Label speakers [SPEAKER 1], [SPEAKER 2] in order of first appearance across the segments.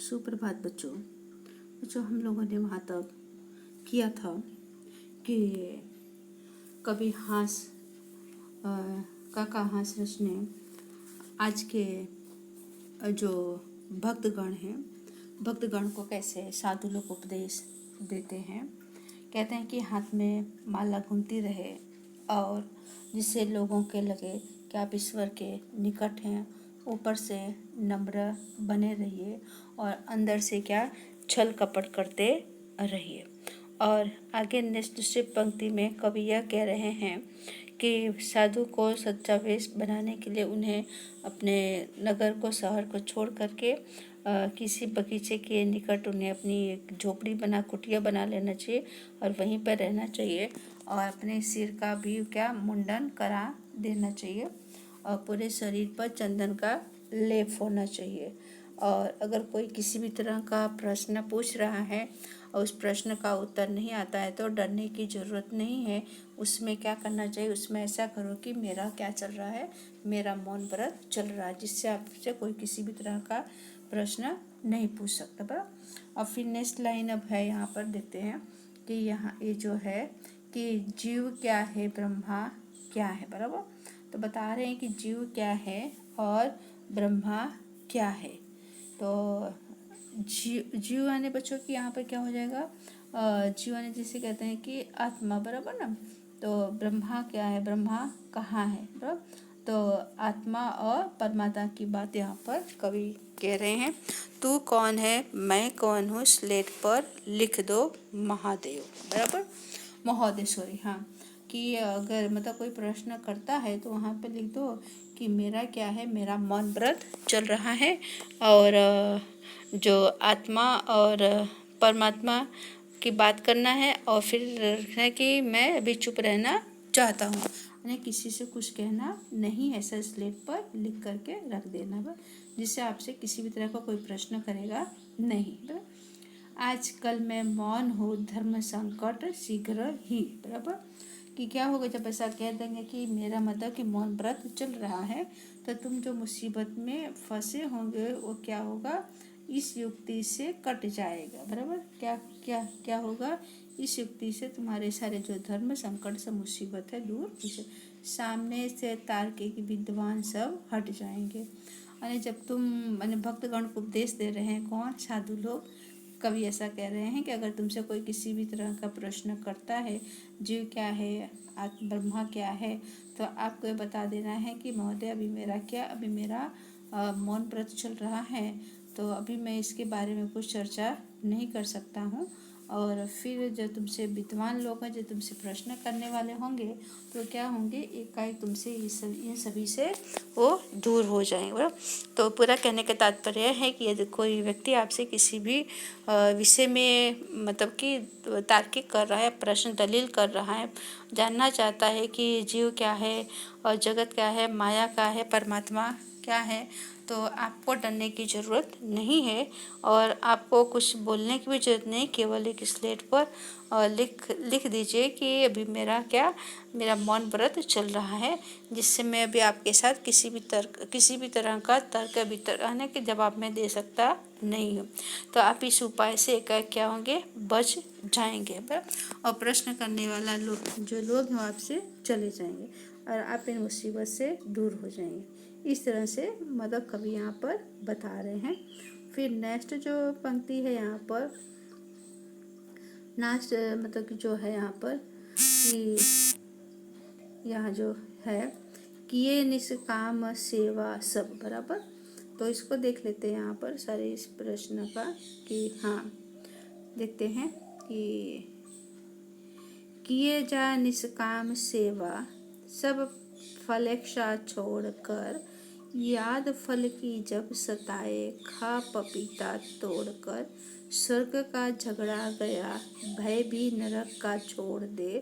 [SPEAKER 1] सुप्रभात बच्चों। हम लोगों ने वहाँ तक किया था कि कवि काका हास ने आज के जो भक्तगण हैं, भक्तगण को कैसे साधु लोग उपदेश देते हैं। कहते हैं कि हाथ में माला घूमती रहे और जिससे लोगों के लगे कि आप ईश्वर के निकट हैं। ऊपर से नम्र बने रहिए और अंदर से क्या छल कपट करते रहिए। और आगे नेक्स्ट दूसरी पंक्ति में कवि यह कह रहे हैं कि साधु को सच्चा वेश बनाने के लिए उन्हें अपने नगर को, शहर को छोड़ करके किसी बगीचे के निकट उन्हें अपनी एक झोपड़ी कुटिया बना लेना चाहिए और वहीं पर रहना चाहिए और अपने सिर का भी क्या मुंडन करा देना चाहिए और पूरे शरीर पर चंदन का लेप होना चाहिए। और अगर कोई किसी भी तरह का प्रश्न पूछ रहा है और उस प्रश्न का उत्तर नहीं आता है तो डरने की ज़रूरत नहीं है। उसमें क्या करना चाहिए, उसमें ऐसा करो कि मेरा क्या चल रहा है, मेरा मौन व्रत चल रहा है, जिससे आपसे कोई किसी भी तरह का प्रश्न नहीं पूछ सकता। बराबर। और फिर नेक्स्ट लाइन अब है, यहाँ पर देखते हैं कि यहाँ ये जो है कि जीव क्या है, ब्रह्मा क्या है। बराबर। तो बता रहे हैं कि जीव क्या है और ब्रह्मा क्या है। तो जीव आने बच्चों की यहाँ पर क्या हो जाएगा, जीव आने जिसे कहते हैं कि आत्मा। बराबर ना। तो ब्रह्मा क्या है, ब्रह्मा कहाँ है। बराबर। तो आत्मा और परमात्मा की बात यहाँ पर कवि कह रहे हैं। तू कौन है, मैं कौन हूँ, स्लेट पर लिख दो महादेव। बराबर, महोदय, सॉरी। हाँ, कि अगर मतलब कोई प्रश्न करता है तो वहाँ पे लिख दो कि मेरा क्या है, मेरा मौन व्रत चल रहा है और जो आत्मा और परमात्मा की बात करना है और फिर है कि मैं अभी चुप रहना चाहता हूँ, यानी किसी से कुछ कहना नहीं है। ऐसा स्लेट पर लिख करके रख देना बस, जिससे आपसे किसी भी तरह का कोई प्रश्न करेगा नहीं। आजकल मैं मौन हूँ, धर्म संकट शीघ्र ही। बराबर, कि क्या होगा जब ऐसा कह देंगे कि मेरा मतलब कि मौन व्रत चल रहा है, तो तुम जो मुसीबत में फंसे होंगे वो क्या होगा, इस युक्ति से कट जाएगा। बराबर, क्या क्या क्या होगा, इस युक्ति से तुम्हारे सारे जो धर्म संकट से मुसीबत है दूर, सामने से तार्किक विद्वान सब हट जाएंगे। अरे जब तुम मैंने भक्तगण को उपदेश दे रहे हैं, कौन, साधु लोग। कवि ऐसा कह रहे हैं कि अगर तुमसे कोई किसी भी तरह का प्रश्न करता है, जीव क्या है, आत्म ब्रह्मा क्या है, तो आपको ये बता देना है कि महोदय अभी मेरा मौन व्रत चल रहा है, तो अभी मैं इसके बारे में कुछ चर्चा नहीं कर सकता हूँ। और फिर जो तुमसे विद्वान लोग हैं, जो तुमसे प्रश्न करने वाले होंगे, तो क्या होंगे, एकाएक तुमसे इन सभी से वो दूर हो जाएंगे। बराबर। तो पूरा कहने का तात्पर्य है कि यदि कोई व्यक्ति आपसे किसी भी विषय में मतलब कि तार्किक कर रहा है, प्रश्न दलील कर रहा है, जानना चाहता है कि जीव क्या है और जगत क्या है, माया क्या है, परमात्मा क्या है, तो आपको डरने की ज़रूरत नहीं है और आपको कुछ बोलने की भी ज़रूरत नहीं। केवल एक स्लेट पर लिख दीजिए कि अभी मेरा मौन व्रत चल रहा है, जिससे मैं अभी आपके साथ किसी भी तरह का तर्क वितर्क के जवाब में दे सकता नहीं हूँ। तो आप इस उपाय से क्या होंगे, बच जाएंगे। और प्रश्न करने वाला जो लोग हैं आपसे चले जाएंगे और आप इन मुसीबत से दूर हो जाएंगे। इस तरह से मतलब कवि यहाँ पर बता रहे हैं। फिर नेक्स्ट जो पंक्ति है यहाँ पर, नेक्स्ट मतलब कि जो है यहाँ पर कि यहाँ जो है किए निष्काम सेवा सब। बराबर, तो इसको देख लेते हैं यहाँ पर सारे इस प्रश्न का कि हाँ, देखते हैं कि किए जा निष्काम सेवा सब फलेक्षा छोड़कर, याद फल की जब सताए, खा पपीता तोड़कर, स्वर्ग का झगड़ा गया, भय भी नरक का छोड़ दे,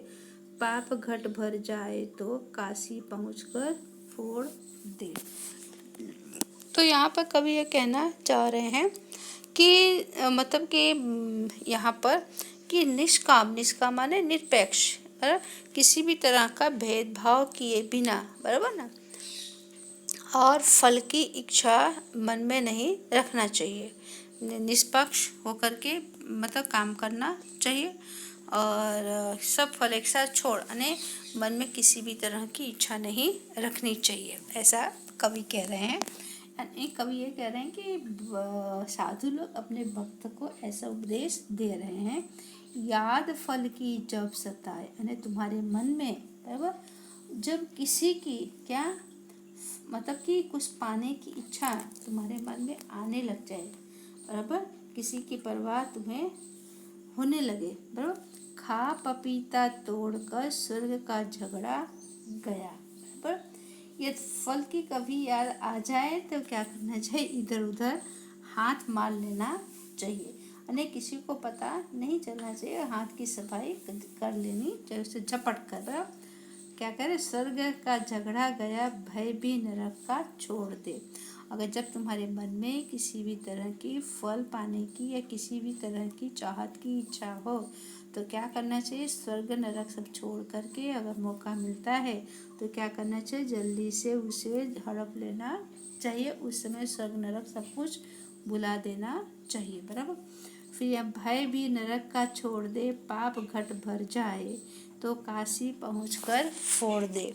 [SPEAKER 1] पाप घट भर जाए तो काशी पहुंचकर फोड़ दे। तो यहाँ पर कवि ये कहना चाह रहे हैं कि मतलब कि यहाँ पर कि निष्काम माने निरपेक्ष, किसी भी तरह का भेदभाव किए बिना। बराबर ना। और फल की इच्छा मन में नहीं रखना चाहिए। निष्पक्ष होकर के मतलब काम करना चाहिए और सब फल एक साथ छोड़ यानी मन में किसी भी तरह की इच्छा नहीं रखनी चाहिए, ऐसा कवि कह रहे हैं। यानी कवि ये कह रहे हैं कि साधु लोग अपने भक्त को ऐसा उपदेश दे रहे हैं, याद फल की जब सताए, यानी तुम्हारे मन में बराबर जब किसी की क्या मतलब कि कुछ पाने की इच्छा तुम्हारे मन में आने लग जाए, बराबर किसी की परवाह तुम्हें होने लगे, बराबर खा पपीता तोड़कर स्वर्ग का झगड़ा गया, बराबर ये फल की कभी याद आ जाए तो क्या करना चाहिए, इधर उधर हाथ मार लेना चाहिए, यानी किसी को पता नहीं चलना चाहिए, हाथ की सफाई कर लेनी चाहिए, उसे झपट कर क्या करे, स्वर्ग का झगड़ा गया भय भी नरक का छोड़ दे। अगर जब तुम्हारे मन में किसी भी तरह की फल पाने की या किसी भी तरह की चाहत की इच्छा हो तो क्या करना चाहिए, स्वर्ग नरक सब छोड़ करके अगर मौका मिलता है तो क्या करना चाहिए, जल्दी से उसे हड़प लेना चाहिए, उस समय स्वर्ग नरक सब कुछ भुला देना चाहिए, बराबर। फिर यह भय भी नरक का छोड़ दे, पाप घट भर जाए तो काशी पहुंचकर फोड़ दे।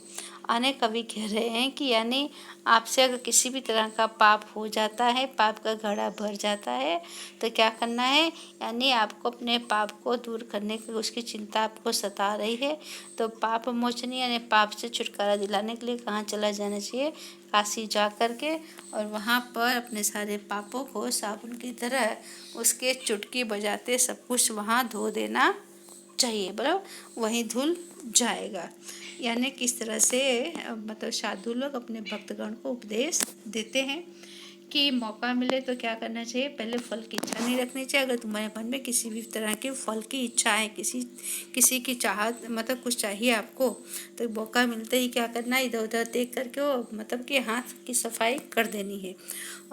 [SPEAKER 1] आने कवि कह रहे हैं कि यानी आपसे अगर किसी भी तरह का पाप हो जाता है, पाप का घड़ा भर जाता है तो क्या करना है, यानी आपको अपने पाप को दूर करने की उसकी चिंता आपको सता रही है तो पाप मोचनी यानी पाप से छुटकारा दिलाने के लिए कहाँ चला जाना चाहिए, काशी जा कर के और वहाँ पर अपने सारे पापों को साबुन की तरह उसके चुटकी बजाते सब कुछ वहाँ धो देना चाहिए, बराबर वहीं धुल जाएगा। यानी किस तरह से मतलब साधु लोग अपने भक्तगण को उपदेश देते हैं कि मौका मिले तो क्या करना चाहिए, पहले फल की इच्छा नहीं रखनी चाहिए। अगर तुम्हारे मन में किसी भी तरह के फल की इच्छा है, किसी की चाहत मतलब कुछ चाहिए आपको तो मौका मिलते ही क्या करना है, इधर उधर देख करके वो मतलब कि हाथ की सफाई कर देनी है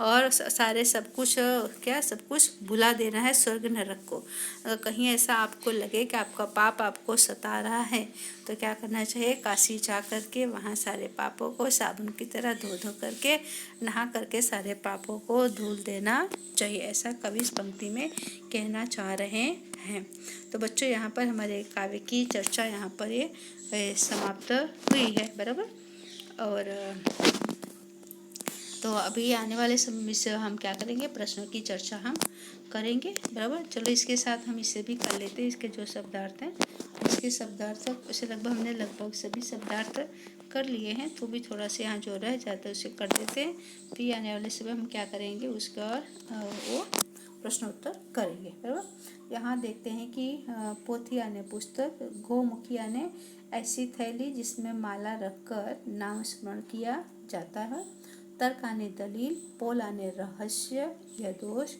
[SPEAKER 1] और सारे सब कुछ क्या सब कुछ भुला देना है स्वर्ग नरक को। अगर कहीं ऐसा आपको लगे कि आपका पाप आपको सता रहा है तो क्या करना चाहिए, काशी जा करके वहाँ सारे पापों को साबुन की तरह धो धो करके नहा करके सारे पापों को धुल देना चाहिए, ऐसा कवि इस पंक्ति में कहना चाह रहे हैं। तो बच्चों यहाँ पर हमारे काव्य की चर्चा यहाँ पर ये समाप्त हुई है, बराबर। और तो अभी आने वाले समय से हम क्या करेंगे, प्रश्नों की चर्चा हम करेंगे, बराबर। चलो इसके साथ हम इसे भी कर लेते हैं, इसके जो शब्दार्थ हैं इसके शब्दार्थ उसे हमने लगभग सभी शब्दार्थ कर लिए हैं, तो भी थोड़ा सा यहाँ जो रह जाता है उसे कर देते हैं, फिर आने वाले समय हम क्या करेंगे उसका वो प्रश्नोत्तर करेंगे, बराबर। यहाँ देखते हैं कि पोथी यानी पुस्तक, गोमुखी यानी ऐसी थैली जिसमें माला रखकर नाम स्मरण किया जाता है, तर्क आने दलील, पोल आने रहस्य या दोष,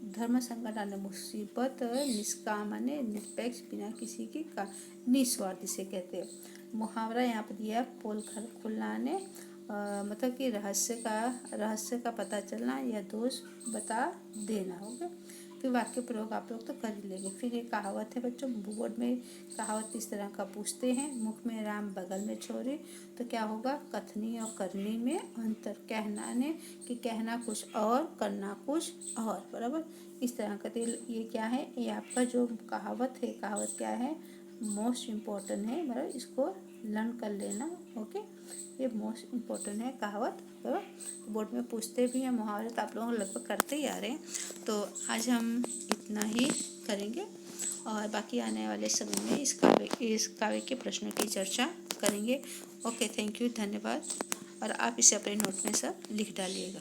[SPEAKER 1] धर्म संकट आने मुसीबत, निष्काम आने निरपेक्ष बिना किसी की का निस्वार्थ इसे कहते हैं। मुहावरा यहाँ पर दिया, पोल खुलना आने मतलब कि रहस्य का पता चलना या दोष बता देना, होगा। फिर वाक्य प्रयोग आप लोग तो कर ही लेंगे। फिर ये कहावत है बच्चों, बोर्ड में कहावत इस तरह का पूछते हैं, मुख में राम बगल में छोरे, तो क्या होगा, कथनी और करनी में अंतर, कहना ने कि कहना कुछ और करना कुछ और, बराबर। इस तरह का ये क्या है, ये आपका जो कहावत है, कहावत क्या है, मोस्ट इम्पोर्टेंट है, बराबर। इसको लर्न कर लेना, ओके। ये मोस्ट इम्पोर्टेंट है कहावत, बराबर। बोर्ड में पूछते भी हैं, मुहावरे तो आप लोग लगभग करते ही आ रहे हैं। तो आज हम इतना ही करेंगे और बाकी आने वाले समय में इस काव्य के प्रश्नों की चर्चा करेंगे। ओके, थैंक यू, धन्यवाद। और आप इसे अपने नोट में सब लिख डालिएगा।